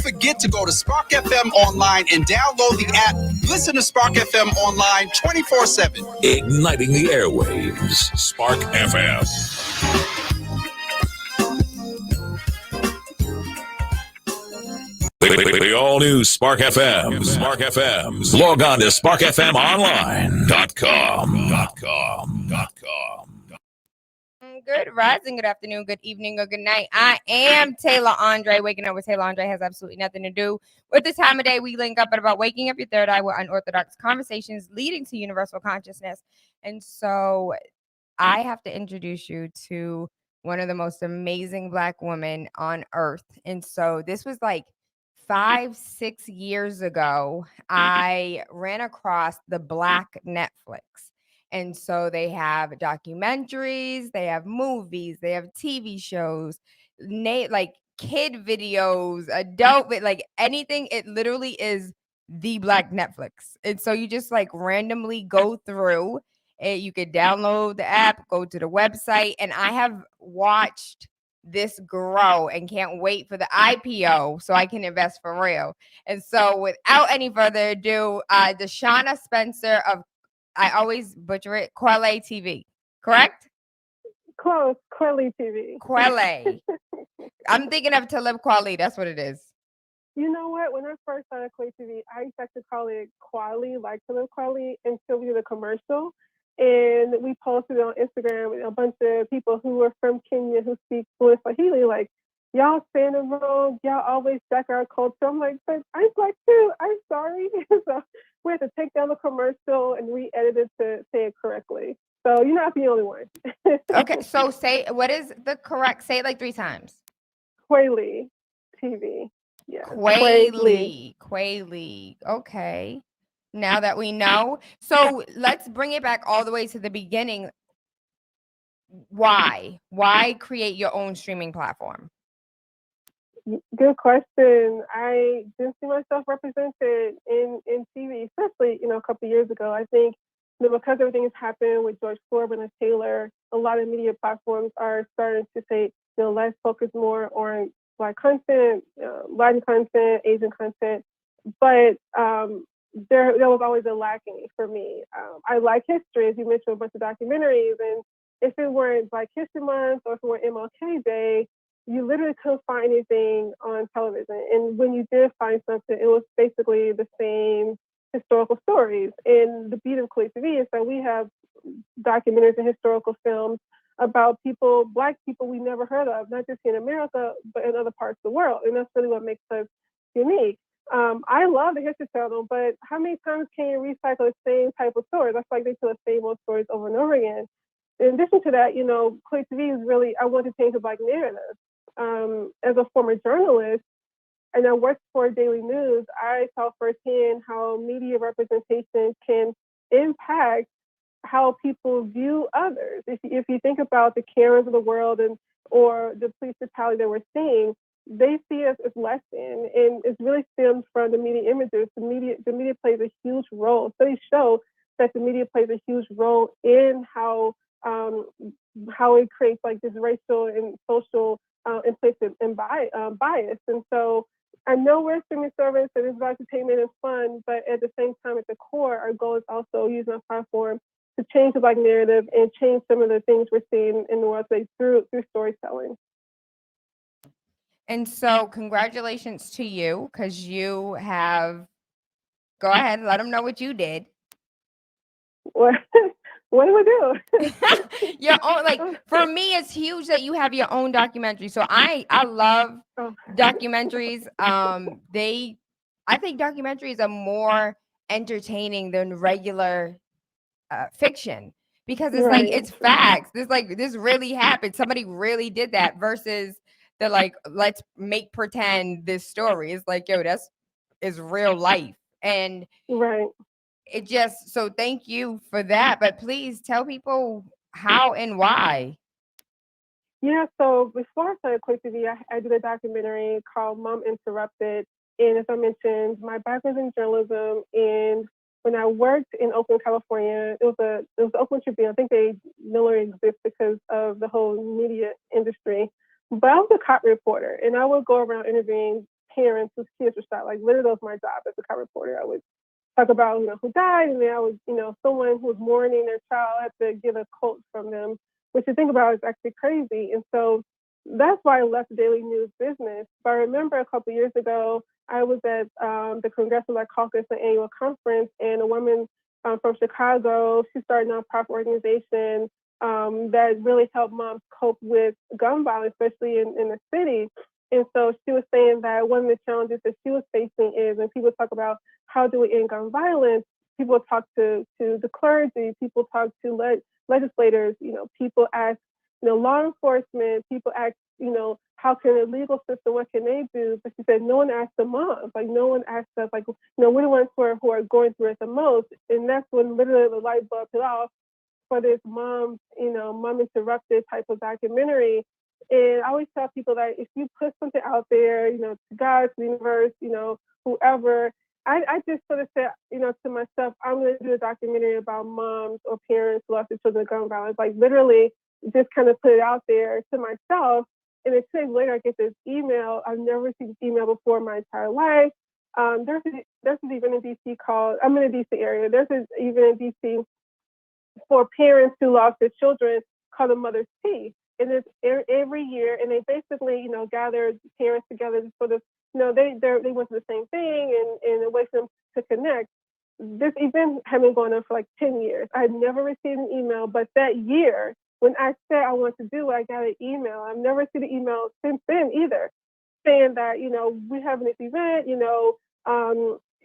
forget to go to Spark FM Online and download the app. Listen to Spark FM Online 24/7. Igniting the airwaves. Spark FM. The all-new Spark FM. Spark FM. Log on to sparkfmonline.com. Good rising, good afternoon, good evening, or good night. I am Tayla Andre. Waking up with Tayla Andre has absolutely nothing to do with the time of day. We link up at about waking up your third eye with unorthodox conversations leading to universal consciousness. And so I have to introduce you to one of the most amazing Black women on earth. And so this was like 5-6 years ago. I ran across the Black Netflix. And so they have documentaries, they have movies, they have TV shows, like kid videos, adult, like anything. It literally is the Black Netflix. And so you just like randomly go through it. You could download the app, go to the website, and I have watched this grow and can't wait for the IPO so I can invest for real. And so without any further ado, DeShuna Spencer of, I always butcher it, Kweli TV, correct? Close, Kweli TV. Kweli. I'm thinking of To Live Kweli. That's what it is. You know what? When I first started Kweli TV, I used to actually call it Kweli, like To Live Kweli, until we did a commercial. And we posted it on Instagram with a bunch of people who were from Kenya who speak fluent Swahili, like, y'all saying it wrong, y'all always jack our culture. I'm like, but I'm Black too, I'm sorry. So we had to take down the commercial and re-edit it to say it correctly. So you're not the only one. Okay, so what is the correct, say it like 3 times. Kweli TV. Yeah. Kweli. Okay. Now that we know. So let's bring it back all the way to the beginning. Why? Why create your own streaming platform? Good question. I didn't see myself represented in TV, especially, a couple of years ago. I think because everything has happened with George Floyd and Taylor, a lot of media platforms are starting to say, let's focus more on Black content, Latin content, Asian content. But there was always a lacking for me. I like history, as you mentioned, a bunch of documentaries. And if it weren't Black History Month or if it weren't MLK Day, you literally couldn't find anything on television. And when you did find something, it was basically the same historical stories. And the beauty of Kweli TV is that we have documentaries and historical films about people, Black people we never heard of, not just in America, but in other parts of the world. And that's really what makes us unique. I love the History Channel, but how many times can you recycle the same type of stories? I feel like they tell the same old stories over and over again. In addition to that, Kweli TV is really, I want to change the Black narrative. As a former journalist, and I worked for Daily News, I saw firsthand how media representation can impact how people view others. If you think about the Karens of the world or the police brutality that we're seeing, they see us as less than, and it really stems from the media images. The media plays a huge role. Studies show that the media plays a huge role in how it creates like this racial and social implicit and bias. And so I know we're a streaming service that is about entertainment and fun, but at the same time, at the core, our goal is also using our platform to change the Black narrative and change some of the things we're seeing in the world today through storytelling. And so congratulations to you, because you have, go ahead, let them know what you did. What do we do? Your own, like, for me, it's huge that you have your own documentary. So I love documentaries. I think documentaries are more entertaining than regular fiction, because it's like, it's facts. This really happened. Somebody really did that, versus the like, let's make pretend this story. It's like, yo, is real life. And it just, so thank you for that. But please tell people how and why. Yeah, so before I started Kweli TV, I did a documentary called Mom Interrupted. And as I mentioned, my background is in journalism. And when I worked in Oakland, California, it was the Oakland Tribune. I think they no longer exist because of the whole media industry. But I was a cop reporter, and I would go around interviewing parents whose kids were shot. Like literally, that was my job as a crime reporter. I would talk about, who died, and then I was, someone who was mourning their child had to get a quote from them, which you think about is actually crazy. And so that's why I left the Daily News business. But I remember a couple of years ago, I was at the Congressional Black Caucus annual conference, and a woman from Chicago, she started a nonprofit organization that really helped moms cope with gun violence, especially in the city. And so she was saying that one of the challenges that she was facing is when people talk about how do we end gun violence, people talk to the clergy, people talk to legislators, people ask, law enforcement, people ask, how can the legal system, what can they do? But she said, no one asked the moms, like no one asked us, like, we're the ones who are going through it the most. And that's when literally the light bulb went off for this Mom Interrupted type of documentary. And I always tell people that if you put something out there, to God, to the universe, whoever, I just sort of said, to myself, I'm going to do a documentary about moms or parents who lost their children to gun violence. Like literally just kind of put it out there to myself. And then 2 days later, I get this email. I've never received this email before in my entire life. There's an event in DC called, I'm in the DC area. There's an event in DC for parents who lost their children called the Mother's Tea. And it's every year, and they basically, gather parents together to sort of, they went through the same thing and a way for them to connect. This event had been going on for like 10 years. I had never received an email, but that year, when I said I wanted to do it, I got an email. I've never seen an email since then either, saying that, we're having this event,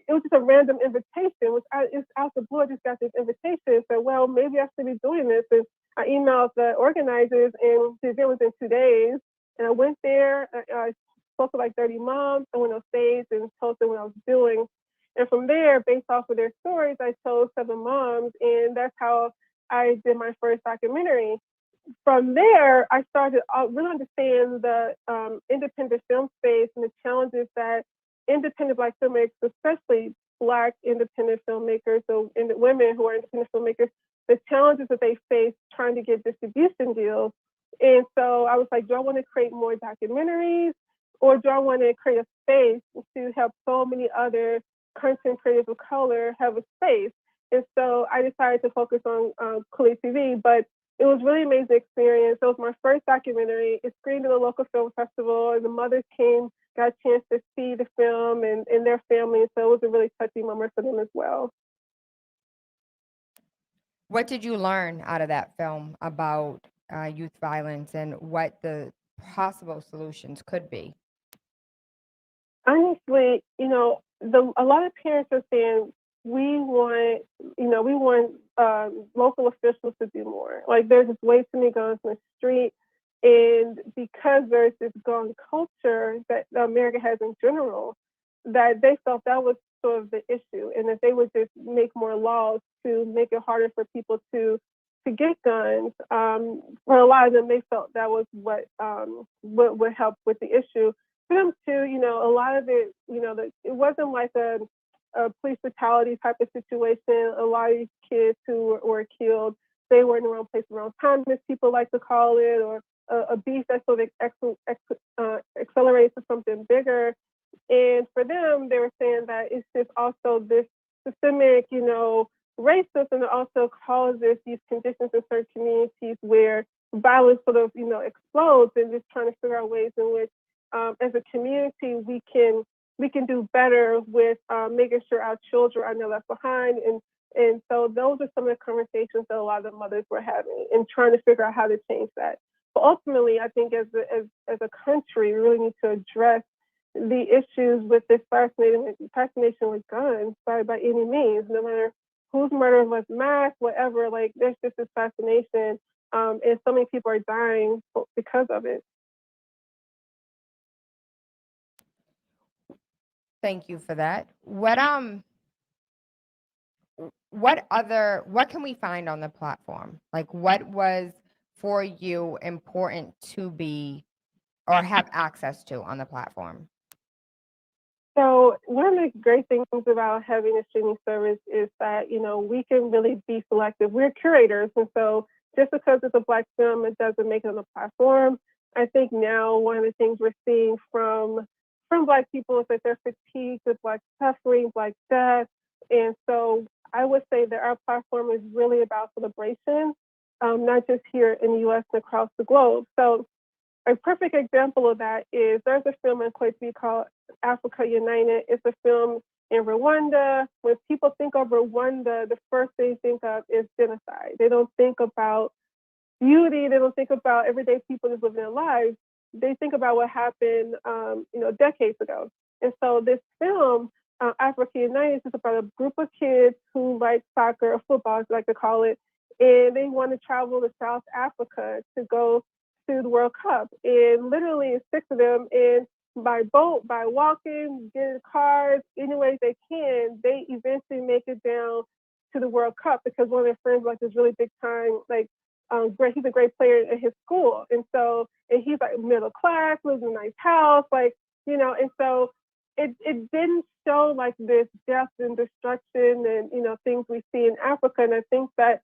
it was just a random invitation, which it's out the blue. I just got this invitation and said, well, maybe I should be doing this. And I emailed the organizers, and the event was in 2 days. And I went there, I spoke to like 30 moms. I went on stage and told them what I was doing. And from there, based off of their stories, I chose 7 moms, and that's how I did my first documentary. From there, I started to really understand the independent film space and the challenges that independent Black filmmakers, especially Black independent filmmakers, so women who are independent filmmakers, the challenges that they face trying to get distribution deals. And so I was like, do I want to create more documentaries, or do I want to create a space to help so many other content creators of color have a space? And so I decided to focus on Kweli TV, but it was really amazing experience. It was my first documentary. It screened at a local film festival, and the mothers came, got a chance to see the film and their families. So it was a really touching moment for them as well. What did you learn out of that film about youth violence and what the possible solutions could be? Honestly, a lot of parents are saying we want local officials to do more. Like there's just way too many guns in the street, and because there's this gun culture that America has in general, that they felt that was sort of the issue, and that they would just make more laws to make it harder for people to get guns. For a lot of them, they felt that was what would help with the issue. For them too, a lot of it, it wasn't like a police brutality type of situation. A lot of these kids who were killed, they were in the wrong place at the wrong time, as people like to call it, or a beast that sort of accelerates to something bigger. And for them, they were saying that it's just also this systemic, racism that also causes these conditions in certain communities where violence sort of, explodes, and just trying to figure out ways in which, as a community, we can do better with making sure our children are not left behind. And so those are some of the conversations that a lot of the mothers were having and trying to figure out how to change that. But ultimately, I think as a country, we really need to address the issues with this fascination with guns by any means, no matter whose murder was mass, whatever. Like there's just this fascination, and so many people are dying because of it. Thank you for that. What can we find on the platform? Like what was for you important to be or have access to on the platform? So one of the great things about having a streaming service is that, we can really be selective. We're curators. And so just because it's a Black film, it doesn't make it on the platform. I think now one of the things we're seeing from from Black people is that they're fatigued with Black suffering, Black death. And so I would say that our platform is really about celebration, not just here in the U.S. and across the globe. So a perfect example of that is there's a film in Kweli TV called Africa United. It's a film in Rwanda. When people think of Rwanda, the first thing they think of is genocide. They don't think about beauty. They don't think about everyday people just living their lives. They think about what happened, decades ago. And so this film, Africa United, is about a group of kids who like soccer or football, as I like to call it, and they want to travel to South Africa to go to the World Cup. And literally, it's 6 of them, and by boat, by walking, getting cars, any way they can, they eventually make it down to the World Cup because one of their friends like this really big time, he's a great player at his school. And he's like middle class, lives in a nice house, and so it didn't show like this death and destruction and, things we see in Africa. And I think that,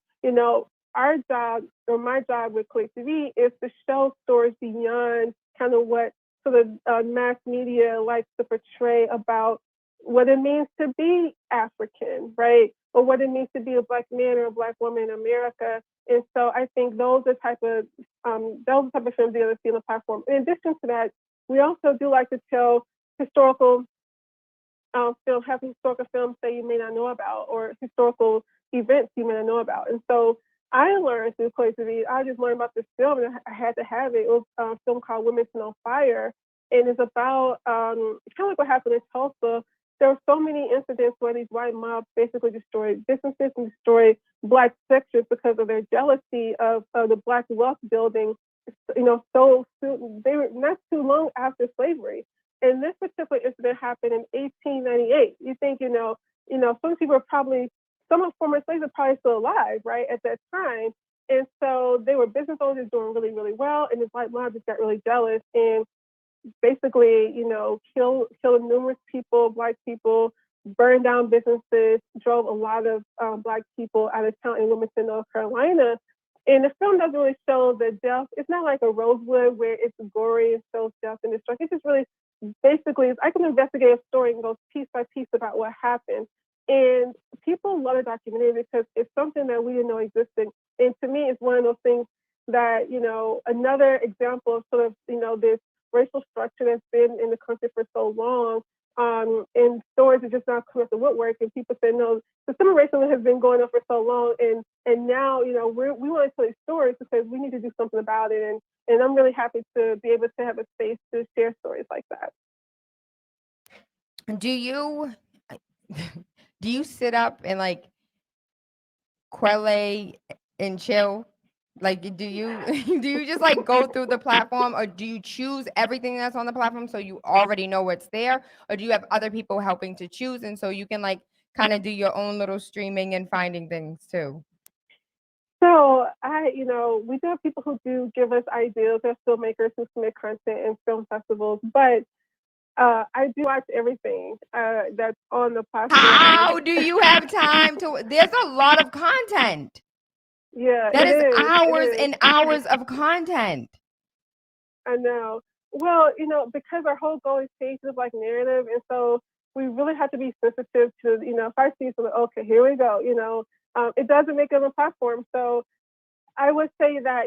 our job or my job with Kweli TV is to show stories beyond kind of what sort of mass media likes to portray about what it means to be African, right? Or what it means to be a Black man or a Black woman in America. And so I think those are the type of films the other see on the platform. In addition to that, we also do like to tell historical films, have historical films that you may not know about, or historical events you may not know about. And so I learned through Kweli TV, I just learned about this film and I had to have it. It was a film called Women on Fire. And it's about kind of like what happened in Tulsa. There were so many incidents where these white mobs basically destroyed businesses and destroyed Black sectors because of their jealousy of the Black wealth building, so soon, they were not too long after slavery. And this particular incident happened in 1898. You think, some of former slaves are probably still alive, right, at that time. And so they were business owners doing really, really well. And this white mob just got really jealous and basically, killed numerous people, Black people, burned down businesses, drove a lot of Black people out of town in Wilmington, North Carolina. And the film doesn't really show the death. It's not like a Rosewood where it's gory and shows death and destruction. It's just really basically, I can investigate a story and go piece by piece about what happened. And people love a documentary because it's something that we didn't know existed. And to me, it's one of those things that, another example of sort of, this racial structure that's been in the country for so long. And stories are just not coming up the woodwork. And people say, no, systemic racism has been going on for so long. And now, we want to tell these stories because we need to do something about it. And I'm really happy to be able to have a space to share stories like that. Do you sit up and like Kweli and chill? Like, do you just like go through the platform, or do you choose everything that's on the platform so you already know what's there, or do you have other people helping to choose, and so you can like kind of do your own little streaming and finding things too? So we do have people who do give us ideas. There's filmmakers who submit content in film festivals, but I do watch everything that's on the platform. How do you have time to? There's a lot of content. Yeah, that is hours and hours of content. I know. Well, because our whole goal is change the Black narrative, and so we really have to be sensitive to, if I see something, okay, here we go. It doesn't make it on the platform. So I would say that,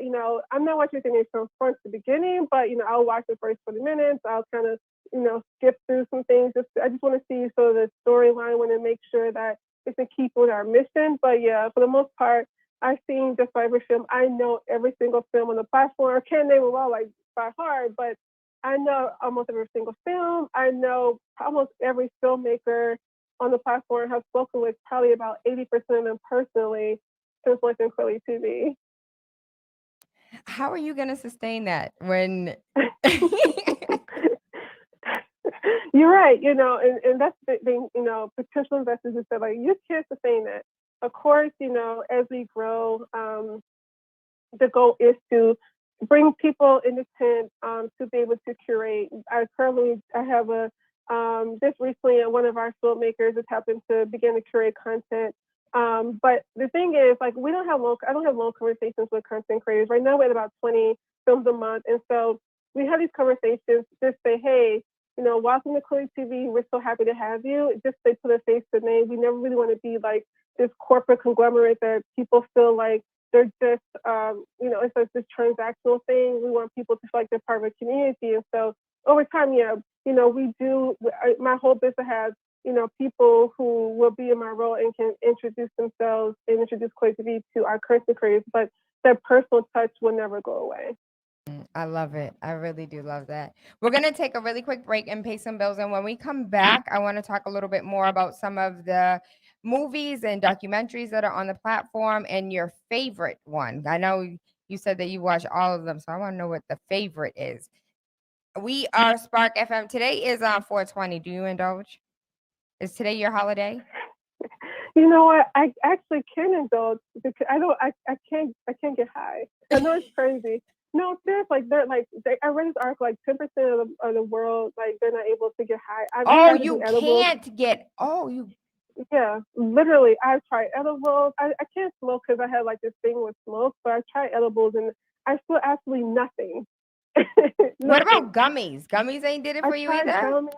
I'm not watching anything from front to beginning, but, I'll watch the first 20 minutes. I'll kind of, skip through some things. I just want to see sort of the storyline. I want to make sure that it's in keeping with our mission. But yeah, for the most part, I've seen just about every film. I know every single film on the platform. I can't name them all like by heart, but I know almost every single film. I know almost every filmmaker on the platform. Have spoken with probably about 80% of them personally since working Kweli TV. How are you going to sustain that when? You're right, and that's the thing, potential investors have said, like, you can't sustain that. Of course, as we grow, the goal is to bring people in the tent to be able to curate. I have just recently one of our filmmakers has happened to begin to curate content. But the thing is, like, I don't have long conversations with content creators. Right now we're at about 20 films a month. And so we have these conversations, just say, hey, welcome to Kweli TV. We're so happy to have you. Just they put a face to the name. We never really want to be like this corporate conglomerate that people feel like they're just, it's like this transactional thing. We want people to feel like they're part of a community. And so over time, my whole business has, people who will be in my role and can introduce themselves and introduce Kweli TV to our current creators, but their personal touch will never go away. I love it. I really do love that. We're going to take a really quick break and pay some bills. And when we come back, I want to talk a little bit more about some of the movies and documentaries that are on the platform and your favorite one. I know you said that you watch all of them, so I want to know what the favorite is. We are Spark FM. Today is on 420. Do you indulge? Is today your holiday? You know what? I actually can indulge because I can't get high. I know it's crazy. No, seriously, I read this article, like 10% of the world, like they're not able to get high. You can't get, Yeah, literally, I've tried edibles. I can't smoke because I had like this thing with smoke, but I tried edibles and I feel absolutely nothing. What about gummies? Gummies ain't did it for you either?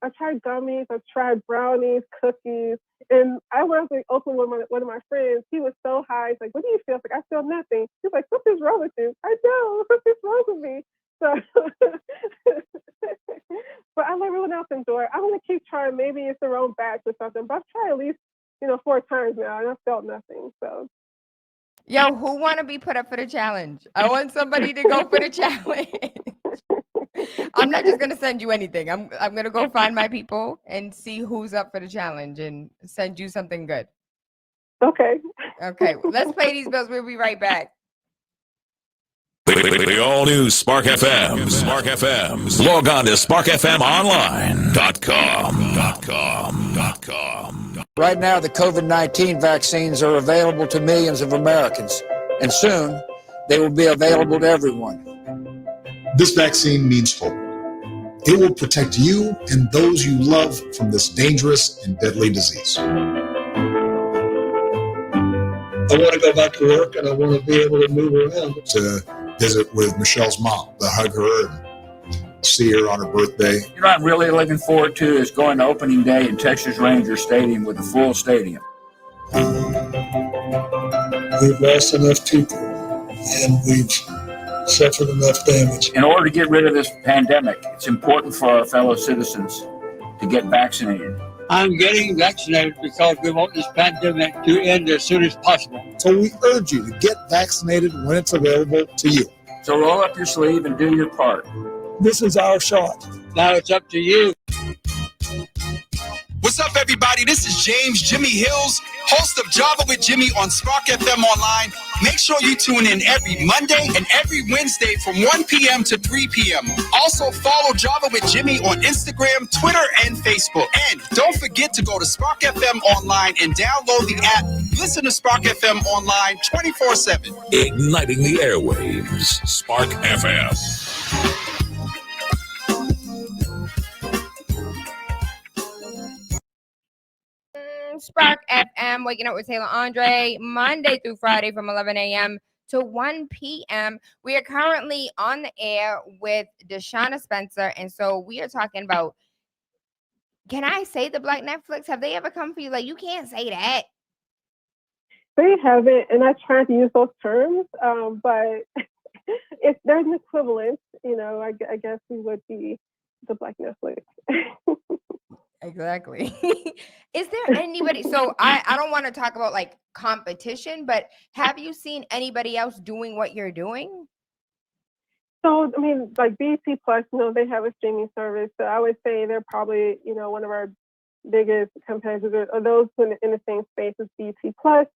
I tried gummies, I tried brownies, cookies, and I went to open with one of my friends. He was so high. He's like, "What do you feel?" I was like, "I feel nothing." He's like, "What is wrong with you?" I know, what's wrong with me? So, but I let everyone else enjoy it. I'm gonna keep trying. Maybe it's the wrong batch or something, but I've tried at least 4 times now, and I felt nothing. So. Yo, who want to be put up for the challenge? I want somebody to go for the challenge. I'm not just gonna send you anything. I'm gonna go find my people and see who's up for the challenge and send you something good. Okay. Okay. Let's pay these bills. We'll be right back. The all new Spark FM. Spark FM. Log on to sparkfmonline.com. Right now, the COVID-19 vaccines are available to millions of Americans, and soon they will be available to everyone. This vaccine means hope. It will protect you and those you love from this dangerous and deadly disease. I want to go back to work and I want to be able to move around. To visit with Michelle's mom, to hug her and see her on her birthday. You know what I'm really looking forward to is going to opening day in Texas Ranger Stadium with a full stadium. We've lost enough people and we've suffered enough damage. In order to get rid of this pandemic, it's important for our fellow citizens to get vaccinated. I'm getting vaccinated because we want this pandemic to end as soon as possible. So we urge you to get vaccinated when it's available to you. So roll up your sleeve and do your part. This is our shot. Now it's up to you. What's up, everybody? This is James Jimmy Hills, host of Java with Jimmy on Spark FM Online. Make sure you tune in every Monday and every Wednesday from 1 p.m. to 3 p.m. Also, follow Java with Jimmy on Instagram, Twitter, and Facebook. And don't forget to go to Spark FM Online and download the app. Listen to Spark FM Online 24/7. Igniting the airwaves. Spark FM. Spark FM, waking up with Tayla Andre, Monday through Friday from 11 a.m. to 1 p.m. We are currently on the air with DeShuna Spencer, and so we are talking about, can I say the Black Netflix? Have they ever come for you? Like, you can't say that. They haven't, and I tried to use those terms, but if there's an equivalent, I guess we would be the Black Netflix. Exactly. Is there anybody, so I don't want to talk about like competition, but have you seen anybody else doing what you're doing? So, I mean, like BT Plus, they have a streaming service. So I would say they're probably, one of our biggest competitors, or those in the same space as BT Plus.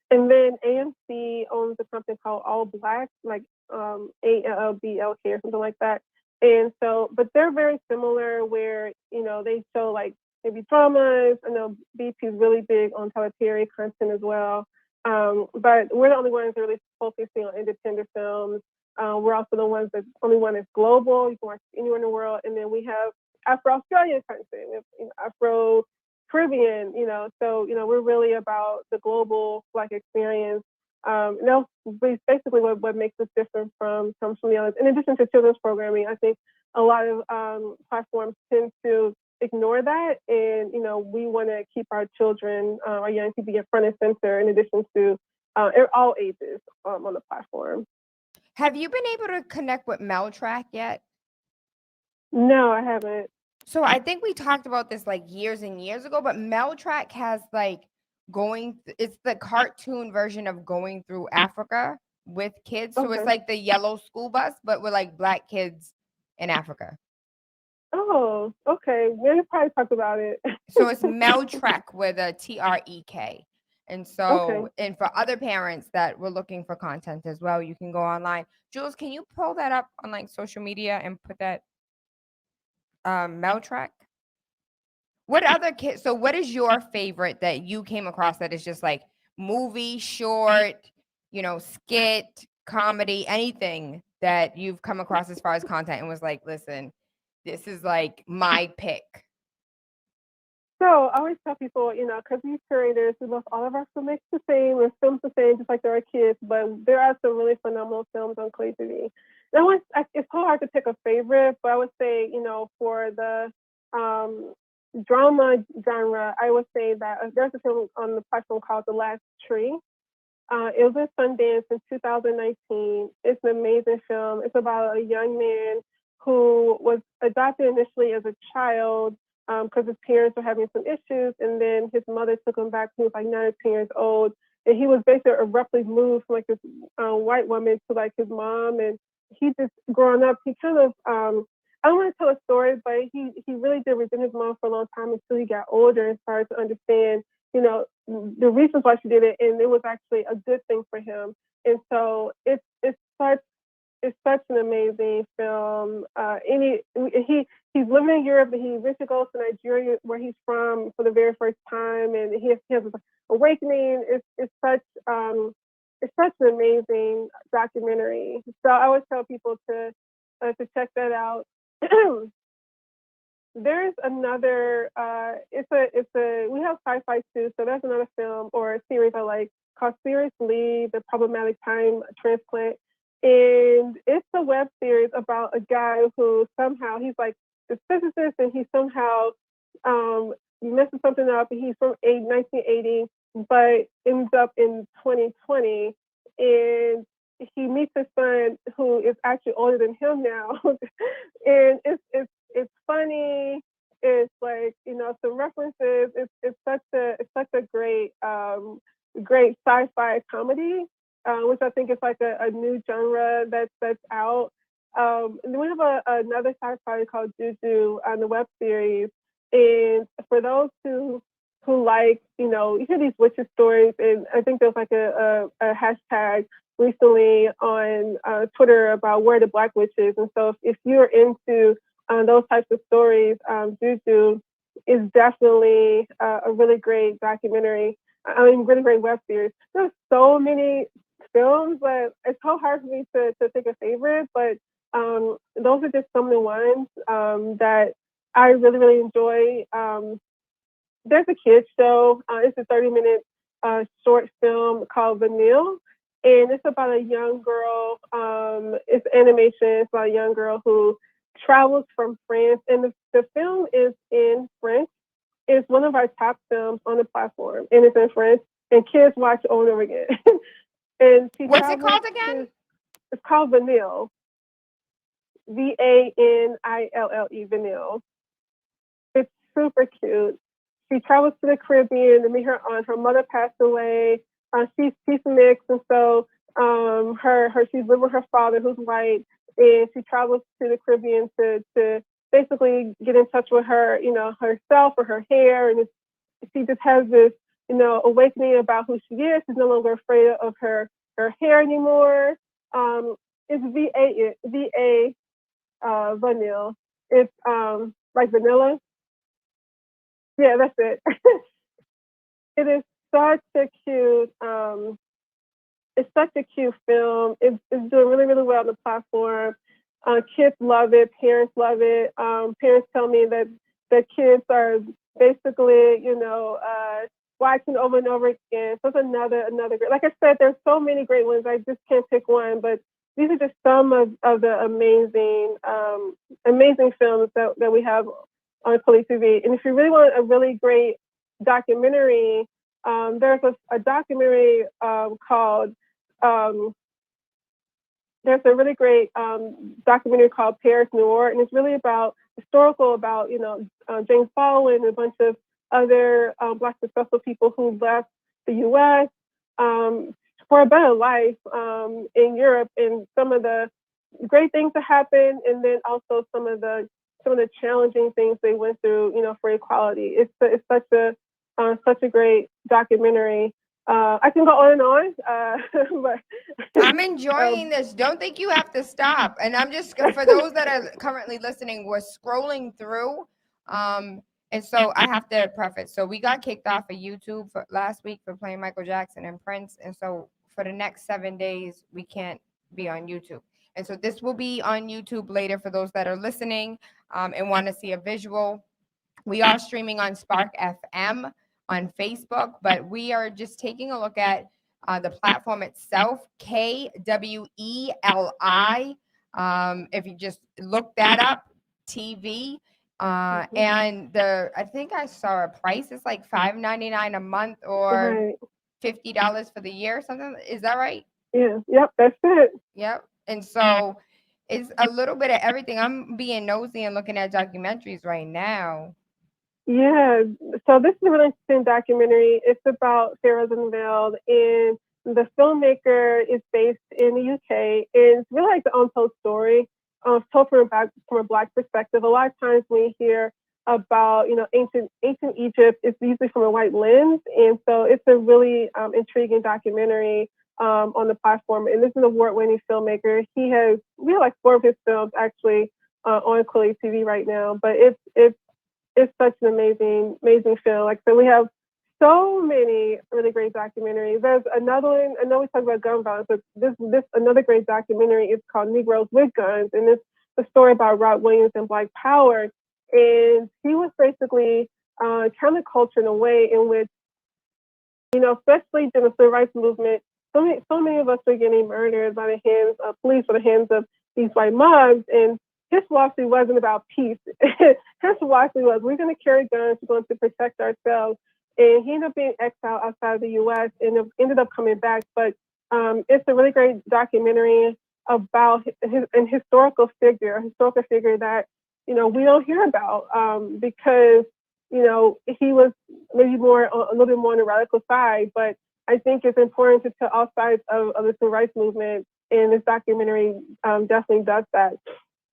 And then AMC owns a company called All Black, like ALBLK or something like that. And so, but they're very similar where, they show like maybe dramas. I know BT is really big on Tyler Perry content as well. But we're the only ones that are really focusing on independent films. We're also the ones that only one is global. You can watch anywhere in the world. And then we have Afro-Australian content, we have, Afro-Caribbean, so, we're really about the global Black experience. And that's basically what makes us different from the others. In addition to children's programming, I think a lot of platforms tend to ignore that, and we want to keep our children, our young people, get front and center. In addition to all ages on the platform. Have you been able to connect with Meltrack yet? No, I haven't. So I think we talked about this like years and years ago, but Meltrack has like it's the cartoon version of Going Through Africa with kids. So it's like the yellow school bus, but with like Black kids in Africa. Oh, okay. We'll probably talk about it. So it's Meltrack with a TREK. And so, and for other parents that were looking for content as well, you can go online. Jules, can you pull that up on like social media and put that Meltrack? What other kids? So what is your favorite that you came across that is just like movie, short, skit, comedy, anything that you've come across as far as content and was like, listen, this is like my pick? So I always tell people, because these curators, we love all of our films the same, we're films the same, just like there are kids, but there are some really phenomenal films on Kweli TV. It's so hard to pick a favorite, but I would say, for the drama genre, I would say that there's a film on the platform called The Last Tree. It was in Sundance in 2019. It's an amazing film. It's about a young man who was adopted initially as a child because his parents were having some issues, and then his mother took him back. He was like 9 or 10 years old, and he was basically abruptly moved from like this white woman to like his mom, and he just growing up, he kind of I don't want to tell a story, but he really did resent his mom for a long time until he got older and started to understand, the reasons why she did it, and it was actually a good thing for him. And so it's such an amazing film. He's living in Europe, and he eventually goes to Nigeria, where he's from, for the very first time, and he has this awakening. It's such an amazing documentary. So I always tell people to check that out. There's another. We have sci-fi too. So there's another film or a series I like called Seriously: The Problematic Time Transplant. And it's a web series about a guy who somehow, he's like this physicist, and he somehow messes something up. He's from 1980, but ends up in 2020, and he meets his son, who is actually older than him now. And it's funny. It's like, some references. It's such a great great sci-fi comedy. Which I think is like a new genre that's out. And we have another sci-fi called Juju on the web series. And for those who like, you hear these witches stories, and I think there's like a hashtag recently on Twitter about where the Black witches. And so if you're into those types of stories, Juju is definitely a really great documentary. Really great web series. There's so many films, but it's so hard for me to pick a favorite, but those are just some of the ones that I really, really enjoy. There's a kids show. It's a 30-minute short film called Vanille, and it's about a young girl. It's animation. It's about a young girl who travels from France, and the film is in French. It's one of our top films on the platform, and it's in French, and kids watch it over and over again. And what's it called again? It's called Vanille. Vanille, Vanille. It's super cute. She travels to the Caribbean to meet her aunt. Her mother passed away. She's mixed, and so she's living with her father, who's white, and she travels to the Caribbean to basically get in touch with her, herself or her hair, and she just has this, awakening about who she is. She's no longer afraid of her hair anymore. It's VA Vanille. It's like vanilla. Yeah, that's it. It is such a cute. It's such a cute film. It's doing really, really well on the platform. Kids love it. Parents love it. Parents tell me that the kids are basically, watching over and over again. So it's another great. Like I said, there's so many great ones. I just can't pick one, but these are just some of the amazing films that we have on Kweli TV. And if you really want a really great documentary, there's a documentary called there's a really great documentary called Paris, New York, and it's really historical about James Baldwin and a bunch of other Black successful people who left the U.S. For a better life in Europe, and some of the great things that happened, and then also some of the challenging things they went through, for equality. It's such a great documentary. I can go on and on, but I'm enjoying this. Don't think you have to stop. And I'm just, for those that are currently listening, we're scrolling through. And so I have to preface. So we got kicked off of YouTube last week for playing Michael Jackson and Prince. And so for the next 7 days, we can't be on YouTube. And so this will be on YouTube later for those that are listening and want to see a visual. We are streaming on Spark FM on Facebook, but we are just taking a look at the platform itself, KWELI. If you just look that up, TV. And I think I saw a price. It's like $5.99 a month or $50 for the year or something. Is that right? Yeah. Yep. That's it. Yep. And so it's a little bit of everything. I'm being nosy and looking at documentaries right now. Yeah. So this is a really interesting documentary. It's about Pharaohs Unveiled, and the filmmaker is based in the UK. And it's really like the untold story. Told from a Black perspective. A lot of times we hear about, ancient Egypt, it's usually from a white lens. And so it's a really intriguing documentary on the platform. And this is an award-winning filmmaker. We have like 4 of his films actually on Kweli TV right now. But it's such an amazing film. Like, so we have so many really great documentaries. There's another one. I know we talk about gun violence, but this another great documentary is called Negroes with Guns, and it's the story about Rod Williams and Black Power. And he was basically counterculture in a way in which, especially during the civil rights movement, so many of us are getting murdered by the hands of police or the hands of these white mobs. And his philosophy wasn't about peace. His philosophy was, we're going to carry guns, we're going to protect ourselves. And he ended up being exiled outside of the U.S. and ended up coming back. But it's a really great documentary about his historical figure that, we don't hear about because, he was maybe a little bit more on the radical side. But I think it's important to tell all sides of the civil rights movement, and this documentary definitely does that.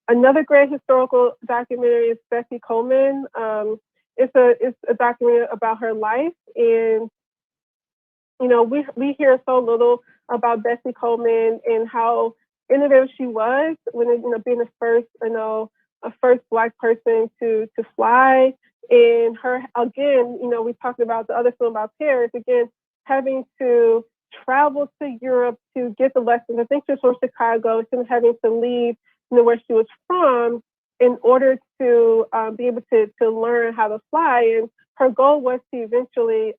Another great historical documentary is Bessie Coleman. It's a documentary about her life, and we hear so little about Bessie Coleman and how innovative she was when being the first a first Black person to fly. And her again, we talked about the other film about Paris, again having to travel to Europe to get the lessons. I think she was from Chicago, and having to leave where she was from in order to be able to learn how to fly. And her goal was to eventually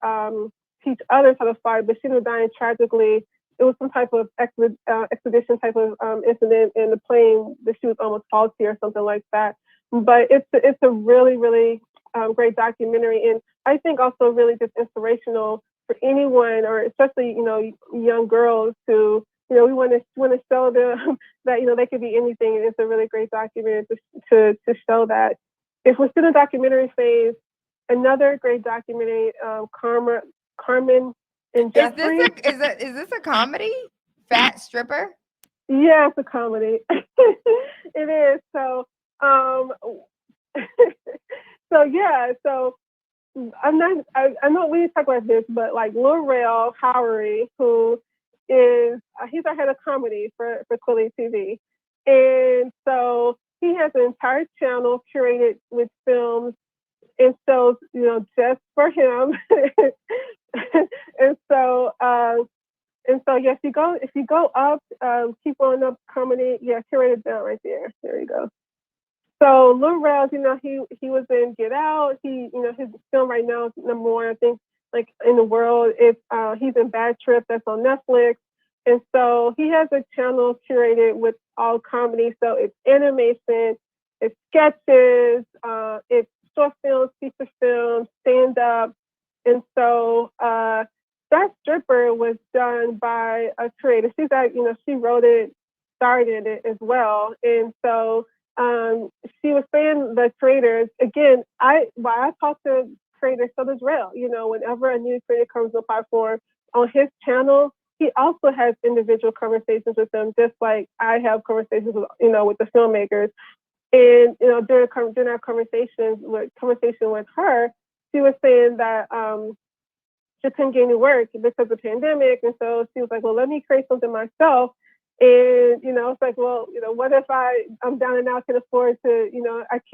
teach others how to fly, but she ended up dying tragically. It was some type of expedition type of incident, and the plane that she was almost faulty or something like that. But it's a really, really great documentary, and I think also really just inspirational for anyone, or especially young girls who we want to show them that they could be anything. And it's a really great documentary to show that. If we're still in the documentary phase, another great documentary, Carmen and Jeffrey. Is this a comedy? Fat Stripper? Yeah, it's a comedy. It is. So so I know we talk about this, but like Lil Rel Howery, who is he's our head of comedy for Kweli TV, and so he has an entire channel curated with films and shows, just for him. Yeah, if you go up, keep on up comedy, curated down right there. There you go. So Lil Rel, he was in Get Out. His film right now is #1, I think, like in the world. He's in Bad Trip, that's on Netflix. And so he has a channel curated with all comedy. So it's animation, it's sketches, it's short films, feature films, stand up. And so that stripper was done by a creator. She's like, she wrote it, started it as well. And so she was saying the creators, again, I talk to creators so as well. Whenever a new creator comes to the platform on his channel, he also has individual conversations with them, just like I have conversations with, with the filmmakers. And during our conversation with her, she was saying that she couldn't get any work because of the pandemic, and so she was like, "Well, let me create something myself." And it's like, well, what if I'm down and out, can afford to,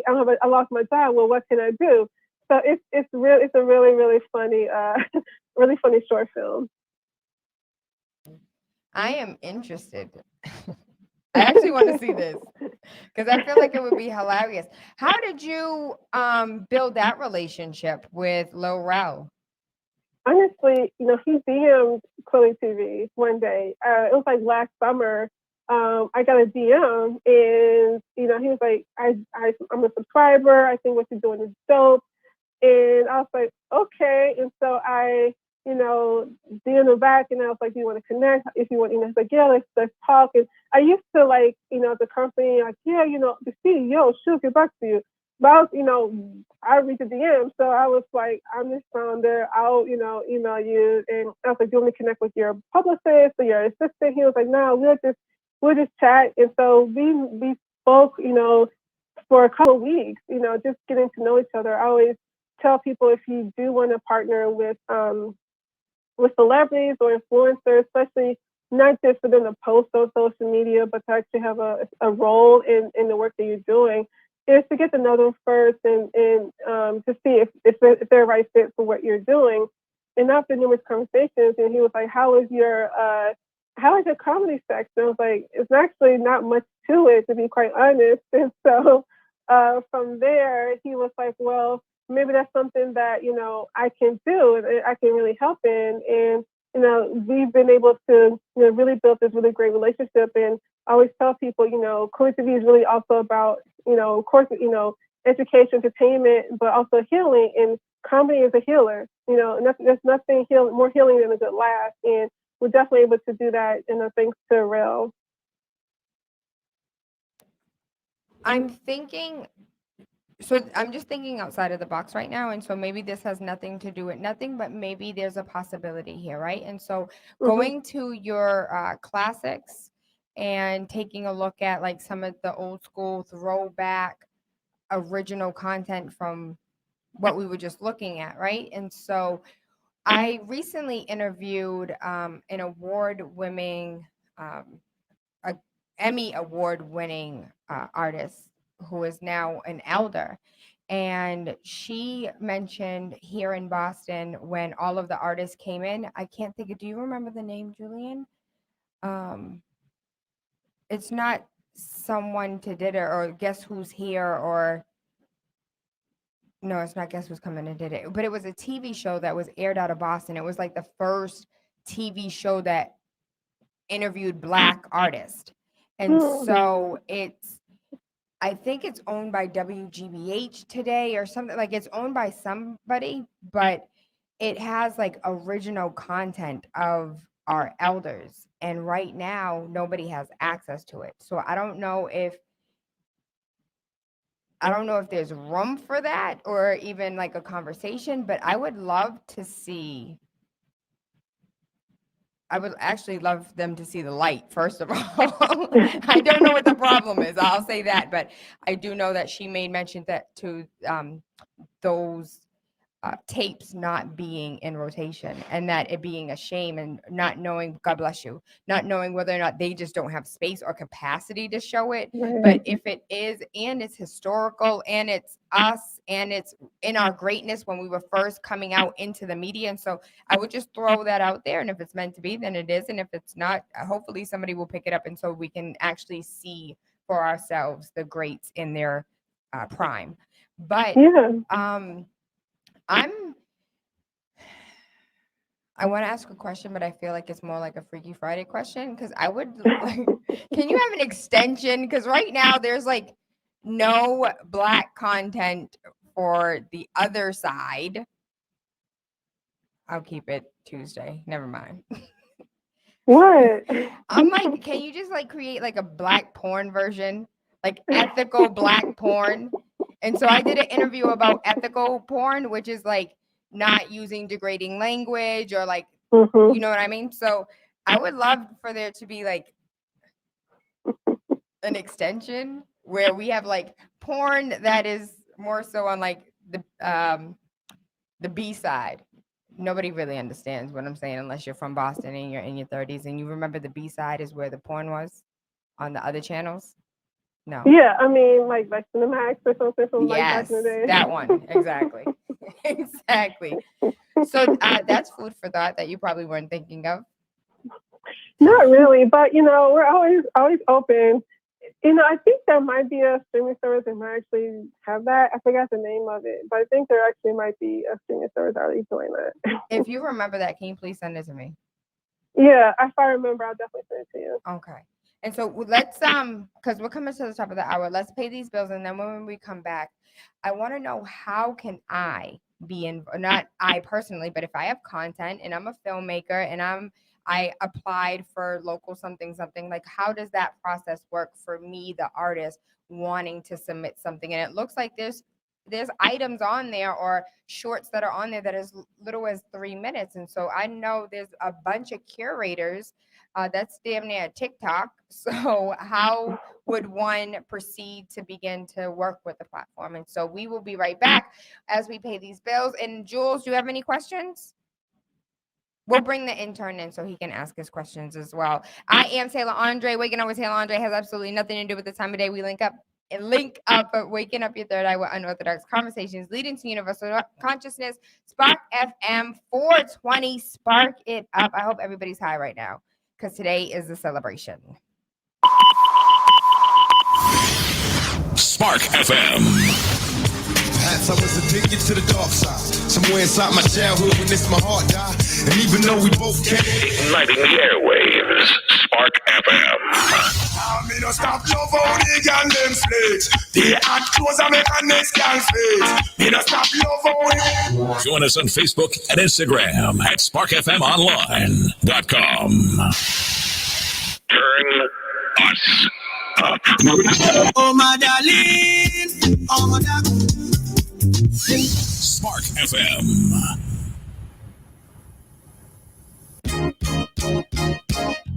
I lost my job. Well, what can I do? So it's a really really funny, really funny short film. I am interested. I actually want to see this because I feel like it would be hilarious. How did you build that relationship with Lil Rel? Honestly, he DM'd Kweli TV one day. It was like last summer. I got a DM, and he was like, I'm a subscriber. I think what you're doing is dope. And I was like, okay. And so I, DM'd him back, and I was like, do you want to connect? If you want, he's like, yeah, let's talk. And I used to the company, like, yeah, the CEO should get back to you. But I was, I read the DM, so I was like, I'm this founder. I'll, email you. And I was like, do you want me to connect with your publicist or your assistant? He was like, no, we'll just chat. And so we spoke, for a couple of weeks, just getting to know each other. I always tell people, if you do want to partner with celebrities or influencers, especially not just for them to post on social media, but to actually have a role in the work that you're doing, is to get to know them first and to see if they're a right fit for what you're doing. And after numerous conversations, and he was like, how is your comedy section? I was like, it's actually not much to it, to be quite honest. And so from there, he was like, well, maybe that's something that, I can do and I can really help in. And, we've been able to, really build this really great relationship. And I always tell people, Kweli TV is really also about, of course, education, entertainment, but also healing. And comedy is a healer. There's nothing more healing than a good laugh. And we're definitely able to do that, thanks to Rel. I'm just thinking outside of the box right now. And so maybe this has nothing to do with nothing, but maybe there's a possibility here, right? And so going to your classics and taking a look at like some of the old school throwback original content from what we were just looking at, right? And so I recently interviewed an award-winning, Emmy award-winning artist who is now an elder. And she mentioned here in Boston, when all of the artists came in, I can't think of, do you remember the name, Julian? It's not Someone to Did It or Guess Who's Here, or no, it's not Guess Who's Coming and Did It, but it was a TV show that was aired out of Boston. It was like the first TV show that interviewed Black artists. And so I think it's owned by WGBH today or something, like it's owned by somebody, but it has like original content of our elders. And right now, nobody has access to it. So I don't know if there's room for that or even like a conversation, but I would actually love them to see the light, first of all. I don't know what the problem is, I'll say that, but I do know that she made mention that to those tapes not being in rotation, and that it being a shame, and not knowing, God bless you, not knowing whether or not they just don't have space or capacity to show it. Right. But if it is, and it's historical, and it's us, and it's in our greatness when we were first coming out into the media. And so I would just throw that out there, and if it's meant to be, then it is, and if it's not, hopefully somebody will pick it up, and so we can actually see for ourselves the greats in their prime. But I'm I want to ask a question, but I feel like it's more like a Freaky Friday question because I would like, can you have an extension? Because right now there's like no Black content for the other side. I'll keep it Tuesday. Never mind. What? I'm like, can you just like create like a Black porn version, like ethical Black porn? And so I did an interview about ethical porn, which is like not using degrading language or like, you know what I mean? So I would love for there to be like an extension where we have like porn that is more so on like the B side. Nobody really understands what I'm saying unless you're from Boston and you're in your 30s and you remember the B side is where the porn was on the other channels. No. Yeah, I mean, like Cinemax or something from like back Yes, in the day. that one. Exactly. Exactly. So that's food for thought that you probably weren't thinking of. Not really, but you know, we're always open. You know, I think there might be a streaming service that might actually have that. I forgot the name of it, but I think there actually might be a streaming service already doing that. If you remember that, can you please send it to me? Yeah, if I remember, I'll definitely send it to you. Okay. And so let's because we're coming to the top of the hour, let's pay these bills, and then when we come back, I want to know how can I be in, not I personally, but if I have content and I'm a filmmaker and I applied for local something, like how does that process work for me, the artist, wanting to submit something? And it looks like there's items on there or shorts that are on there that is little as 3 minutes. And so I know there's a bunch of curators that's damn near TikTok. So how would one proceed to begin to work with the platform? And so we will be right back as we pay these bills. And Jules, do you have any questions? We'll bring the intern in so he can ask his questions as well. I am Tayla Andre. Waking Up with Tayla Andre has absolutely nothing to do with the time of day we link up, but waking up your third eye with unorthodox conversations leading to universal consciousness. Spark FM 420. Spark it up. I hope everybody's high right now because today is the celebration. Spark FM. I was addicted to the dark side. Somewhere inside my childhood when this my heart died. And even though we both can't Igniting the airwaves. Spark FM. I'm in a stop love all the gang them slates. The hot clothes I make a next gang's face. In a stop love all. Join us on Facebook and Instagram at sparkfmonline.com. Turn us up. Oh my darling. Oh my darling. Spark FM.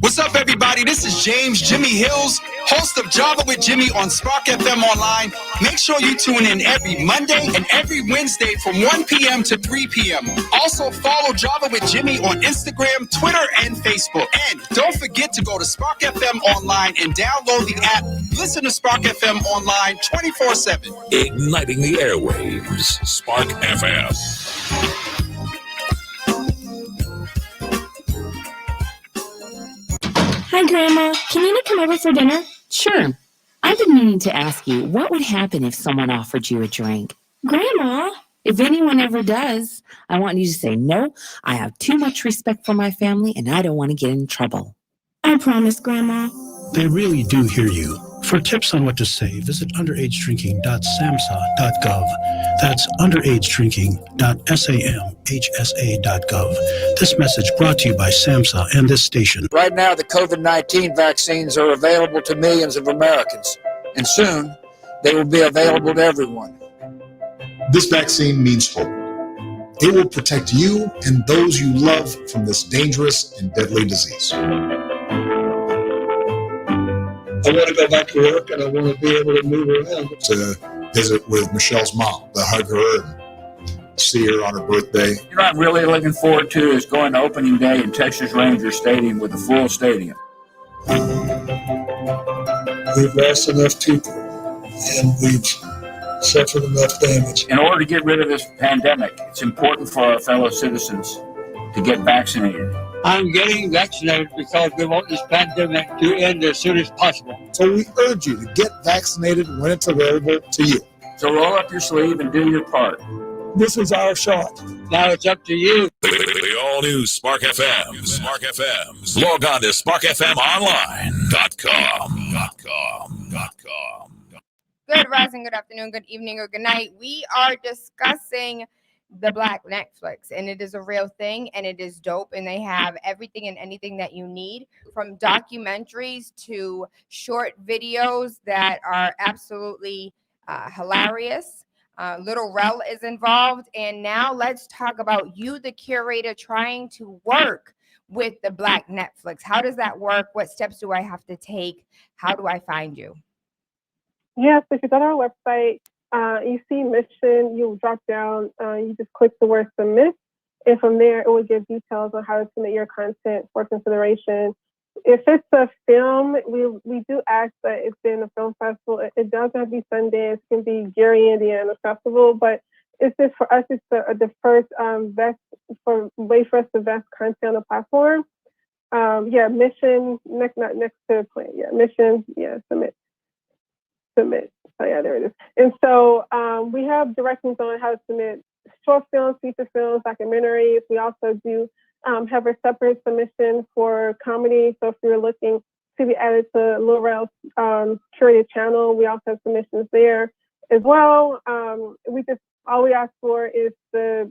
What's up, everybody? This is James Jimmy Hills, host of Java with Jimmy on Spark FM Online. Make sure you tune in every Monday and every Wednesday from 1 p.m. to 3 p.m. Also, follow Java with Jimmy on Instagram, Twitter, and Facebook. And don't forget to go to Spark FM Online and download the app. Listen to Spark FM Online 24/7. Igniting the airwaves. Spark FM. Hi, Grandma. Can you come over for dinner? Sure. I've been meaning to ask you, what would happen if someone offered you a drink? Grandma, if anyone ever does, I want you to say, no, I have too much respect for my family and I don't want to get in trouble. I promise, Grandma. They really do hear you. For tips on what to say, visit underagedrinking.samhsa.gov. That's underagedrinking.samhsa.gov. This message brought to you by SAMHSA and this station. Right now, the COVID-19 vaccines are available to millions of Americans, and soon they will be available to everyone. This vaccine means hope. It will protect you and those you love from this dangerous and deadly disease. I want to go back to work and I want to be able to move around. To visit with Michelle's mom, to hug her and see her on her birthday. You know what I'm really looking forward to is going to opening day in Texas Ranger Stadium with a full stadium. We've lost enough people and we've suffered enough damage. In order to get rid of this pandemic, it's important for our fellow citizens to get vaccinated. I'm getting vaccinated because we want this pandemic to end as soon as possible. So we urge you to get vaccinated when it's available to you. So roll up your sleeve and do your part. This is our shot. Now it's up to you. The all-new Spark FM. Spark FM. Log on to sparkfmonline.com. Good rising, good afternoon, good evening, or good night. We are discussing the Black Netflix, and it is a real thing, and it is dope, and they have everything and anything that you need, from documentaries to short videos that are absolutely hilarious. Little Rel is involved, and now let's talk about you, the curator, trying to work with the Black Netflix. How does that work? What steps do I have to take? How do I find you? Yes, if you go to our website, you see mission, you drop down, you just click the word submit, and from there it will give details on how to submit your content for consideration. If it's a film, we do ask that it's in a film festival. It doesn't have to be Sundance, it can be Gary, Indiana Festival, but it's just for us, it's the first way for us to vest content on the platform. Mission, next to plan. Mission, submit. So there it is. And so we have directions on how to submit short films, feature films, documentaries. We also do have a separate submission for comedy. So if you're looking to be added to Lil Rel's curated channel, we also have submissions there as well. All we ask for is a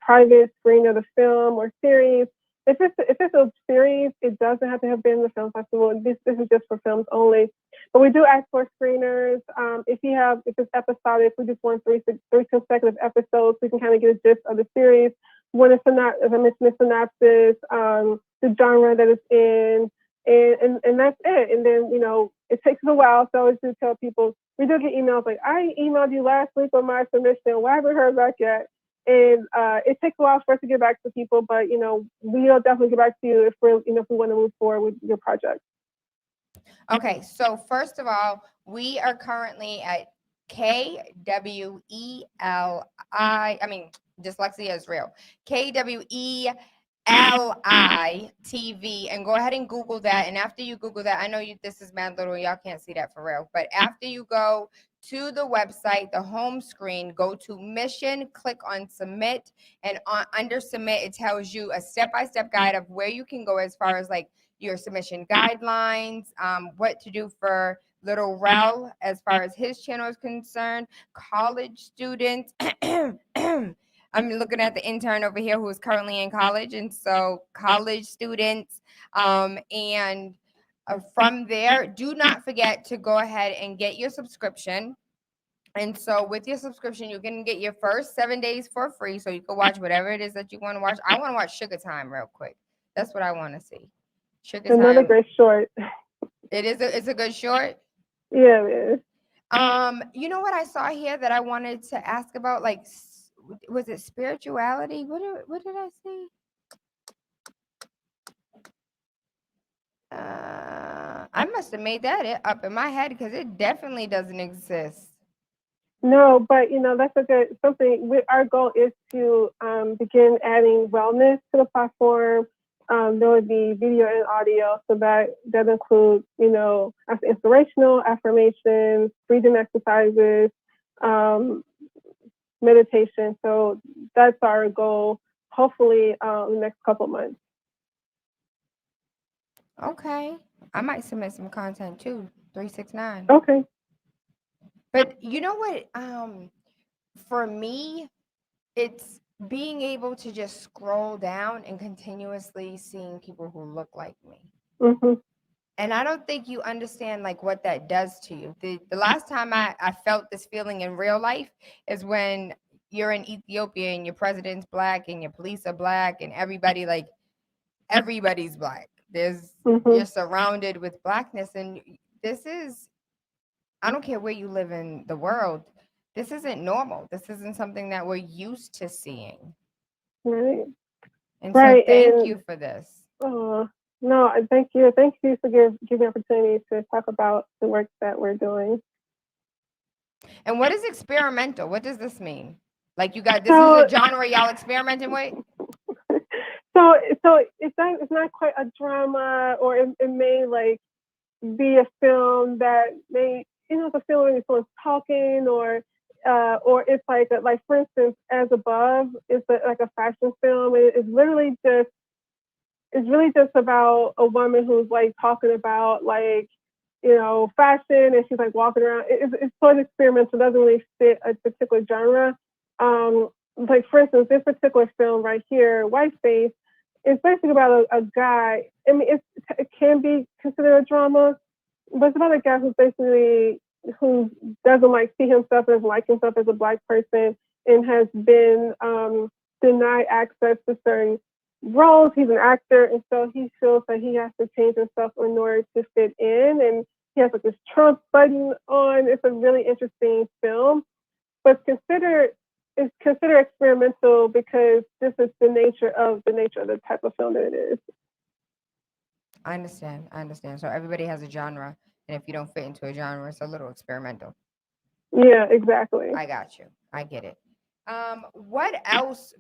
private screen of the film or series. If it's a series, it doesn't have to have been in the film festival. This is just for films only. But we do ask for screeners. If it's episodic, we just want three consecutive episodes. We can kind of get a gist of the series. When it's not, as I mentioned, the synopsis, the genre that it's in, and that's it. And then it takes a while. So I always do tell people, we do get emails like, I emailed you last week on my submission. Why haven't heard back yet? And it takes a while for us to get back to people, but we'll definitely get back to you if we want to move forward with your project. Okay, so first of all, we are currently at KWELI. I mean, dyslexia is real. KWELI TV, and go ahead and Google that. And after you Google that, I know this is mad little, y'all can't see that for real, but after you go to the website, the home screen, go to mission, click on submit, and under submit, it tells you a step-by-step guide of where you can go as far as like your submission guidelines, what to do for Little Rel as far as his channel is concerned, college students. I'm looking at the intern over here who is currently in college, and so college students, and from there, do not forget to go ahead and get your subscription. And so with your subscription, you can get your first 7 days for free, so you can watch whatever it is that you want to watch. I want to watch Sugar Time real quick. That's what I want to see. Sugar Another Time. great short. It's a good short. Yeah, it is. You know what I saw here that I wanted to ask about? Like, was it spirituality? What did I see? I must have made that up in my head because it definitely doesn't exist. No, but that's something. Our goal is to begin adding wellness to the platform. There would be video and audio, so that includes inspirational affirmations, breathing exercises, meditation. So that's our goal. Hopefully, in the next couple months. Okay, I might submit some content too. 369. Okay. But you know what? For me, it's being able to just scroll down and continuously seeing people who look like me. Mm-hmm. And I don't think you understand like what that does to you. The last time I felt this feeling in real life is when you're in Ethiopia and your president's Black and your police are Black and everybody's Black. You're surrounded with Blackness, and I don't care where you live in the world. This isn't normal. This isn't something that we're used to seeing. Right. And so thank you for this. No, thank you. Thank you for giving me opportunity to talk about the work that we're doing. And what is experimental? What does this mean? Like this is a genre y'all experimenting with? So it's not quite a drama, or it may like be a film that may, it's a film where someone's talking, or or it's like for instance, As Above is like a fashion film. It's really just about a woman who's like talking about like, you know, fashion, and she's like walking around. It's sort of experimental. Doesn't really fit a particular genre. Like for instance, this particular film right here, Whiteface, it's basically about a guy. I mean, it can be considered a drama, but it's about a guy who doesn't like see himself and doesn't like himself as a Black person, and has been denied access to certain roles. He's an actor, and so he feels that he has to change himself in order to fit in. And he has like this Trump button on. It's a really interesting film, but it's considered experimental because this is the nature of the type of film that it is. I understand. So everybody has a genre, and if you don't fit into a genre, it's a little experimental. Yeah, exactly. I got you. I get it. What else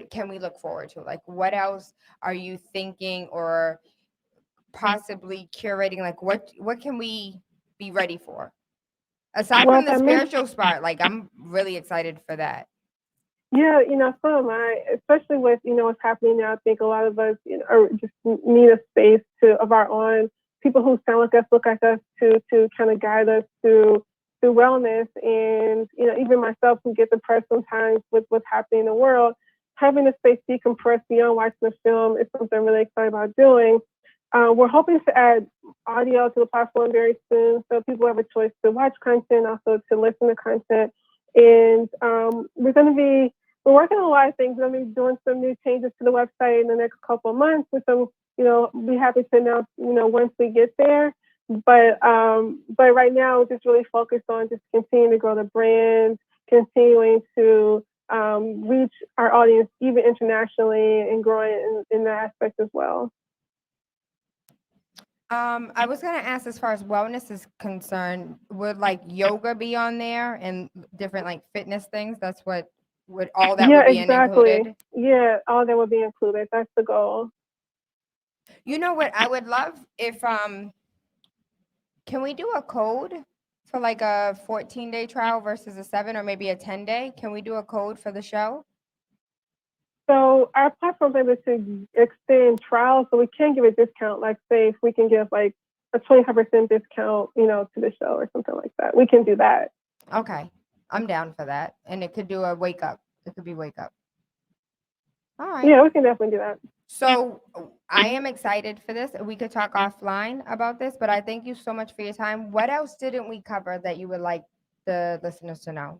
can we look forward to? Like, what else are you thinking or possibly curating? Like, what can we be ready for? Aside from the spiritual part, like, I'm really excited for that. Yeah, you know, so am I, especially with, you know, what's happening now. I think a lot of us, you know, just need a space of our own, people who sound like us, look like us, to kind of guide us through wellness. And, you know, even myself, who get depressed sometimes with what's happening in the world, having a space decompress beyond watching the film is something I'm really excited about doing. We're hoping to add audio to the platform very soon, so people have a choice to watch content, also to listen to content. And we're working on a lot of things. We're going to be doing some new changes to the website in the next couple of months, which I'm, you know, be happy to announce, you know, once we get there. But right now, we're just really focused on just continuing to grow the brand, continuing to reach our audience even internationally, and growing in that aspect as well. I was gonna ask, as far as wellness is concerned, would like yoga be on there and different like fitness things? That's what would all that would be included? Yeah, all that would be included. That's the goal. You know what I would love if can we do a code for like a 14-day trial versus a 7 or maybe a 10-day? Can we do a code for the show? So our platform is able to extend trials, so we can give a discount. Like, say, if we can give like a 25% discount, you know, to the show or something like that, we can do that. Okay, I'm down for that. And it could do a wake up. It could be wake up. All right. Yeah, we can definitely do that. So I am excited for this. We could talk offline about this, but I thank you so much for your time. What else didn't we cover that you would like the listeners to know?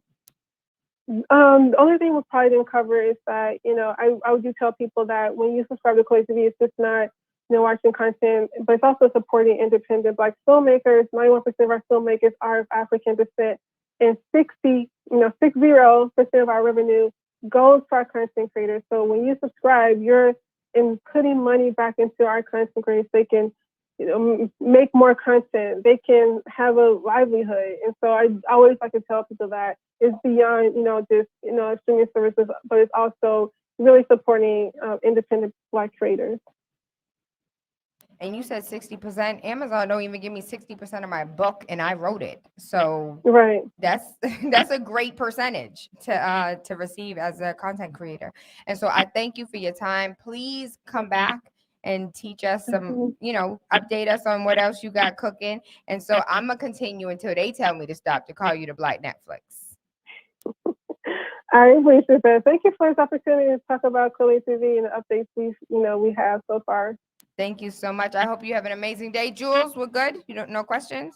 The only thing we probably didn't cover is that, you know, I do tell people that when you subscribe to Kweli TV, it's just not, you know, watching content, but it's also supporting independent Black filmmakers. 91% of our filmmakers are of African descent, and 60% of our revenue goes to our content creators. So when you subscribe, you're putting money back into our content creators. They can, you know, make more content. They can have a livelihood. And so I always like to tell people that it's beyond, you know, just, you know, streaming services, but it's also really supporting independent Black creators. And you said 60%. Amazon don't even give me 60% of my book, and I wrote it. So right, that's a great percentage to receive as a content creator. And so I thank you for your time. Please come back and teach us some, you know, update us on what else you got cooking. And so I'm gonna continue until they tell me to stop to call you the Black Netflix. I appreciate that. Thank you for this opportunity to talk about Kweli TV and the updates we have so far. Thank you so much. I hope you have an amazing day. Jules, we're good? You don't, no questions?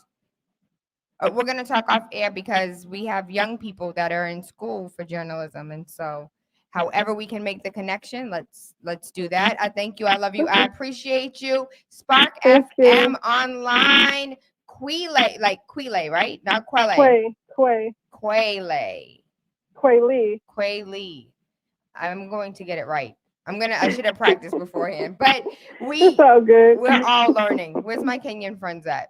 We're going to talk off air because we have young people that are in school for journalism. And so however we can make the connection, let's do that. I thank you. I love you. I appreciate you. Spark Thank FM you. Online. Kweli, like Kweli, right? Not Kweli. Kweli. I'm going to get it right. I should have practiced beforehand, but it's all good. We're all learning. Where's my Kenyan friends at?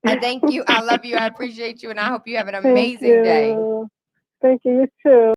I thank you. I love you. I appreciate you. And I hope you have an amazing day. Thank you. You too.